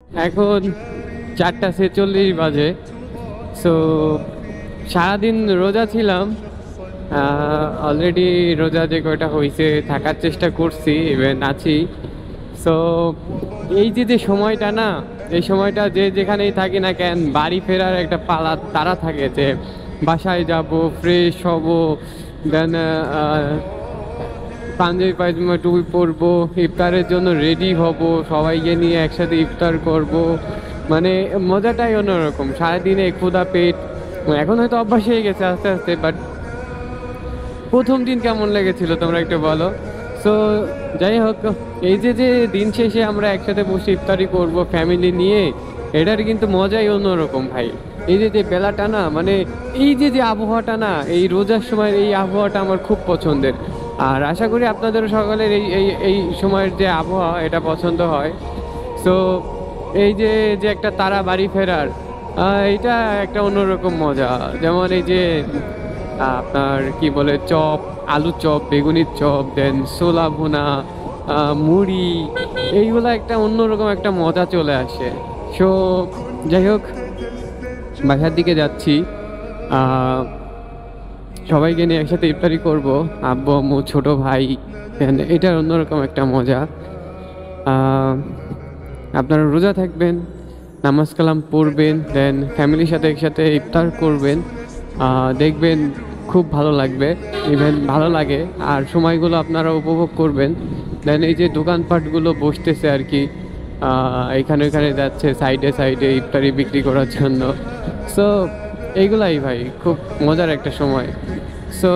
এখন 4:46 বাজে। সো সারাদিন রোজা ছিলাম, অলরেডি রোজা যে কয়টা হয়েছে থাকার চেষ্টা করছি, ইভেন আছি। সো এই যে সময়টা না, এই সময়টা যে যেখানেই থাকি না কেন বাড়ি ফেরার একটা পালা তারা থাকে, যে বাসায় যাব, ফ্রেশ হব, দেন পাঞ্জাবি পায়জামা টুপি পরবো, ইফতারের জন্য রেডি হব, সবাইকে নিয়ে একসাথে ইফতার করব। মানে মজাটাই অন্যরকম। সারাদিনে ক্ষুধা পেট, এখন হয়তো অভ্যাস হয়ে গেছে আস্তে আস্তে, বাট প্রথম দিন কেমন লেগেছিল তোমরা একটু বলো। সো যাই হোক, এই যে যে দিন শেষে আমরা একসাথে বসে ইফতারি করব ফ্যামিলি নিয়ে, এটার কিন্তু মজাই অন্যরকম ভাই। এই যে যে বেলাটা না, মানে এই যে যে আবহাওয়াটা না, এই রোজার সময় এই আবহাওয়াটা আমার খুব পছন্দের। আর আশা করি আপনাদের সকলের এই এই এই সময়ের যে আবহাওয়া এটা পছন্দ হয়। সো এই যে যে একটা তারা বাড়ি ফেরার, এটা একটা অন্যরকম মজা। যেমন এই যে আপনার কি বলে চপ, আলু চপ, বেগুনির চপ, দেন ছোলা ভুনা, মুড়ি, এইগুলো একটা অন্যরকম একটা মজা চলে আসে। সো যাই হোক, বাসার দিকে যাচ্ছি, আহ, সবাইকে নিয়ে একসাথে ইফতারি করব, আব্বু আম্মু ছোট ভাই, এটার অন্যরকম একটা মজা। আহ, আপনারা রোজা থাকবেন, নামাজ কালাম পড়বেন, দেন ফ্যামিলির সাথে একসাথে ইফতার করবেন, দেখবেন খুব ভালো লাগবে, ইভেন ভালো লাগে। আর সময়গুলো আপনারা উপভোগ করবেন। দেন এই যে দোকানপাটগুলো বসতেছে আর কি, এখানে ওখানে যাচ্ছে সাইডে সাইডে ইফতারি বিক্রি করার জন্য। সো এইগুলাই ভাই খুব মজার একটা সময়। সো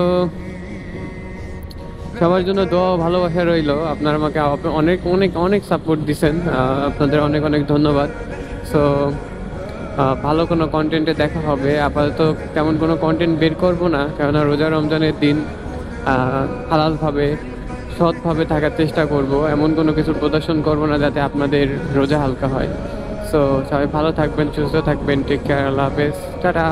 সবার জন্য দোয়া ও ভালোবাসা রইলো। আপনারা আমাকে অনেক অনেক অনেক সাপোর্ট দিছেন, আপনাদের অনেক অনেক ধন্যবাদ। সো ভালো কোনো কন্টেন্টে দেখা হবে। আপাতত তেমন কোনো কন্টেন্ট বের করবো না, কেননা রোজা রমজানের দিন হালালভাবে সৎভাবে থাকার চেষ্টা করব। এমন কোনো কিছু প্রদর্শন করব না যাতে আপনাদের রোজা হালকা হয়। সো সবাই ভালো থাকবেন, সুস্থ থাকবেন, টেক কেয়ার, আল্লাহ হাফেজ, টাটা।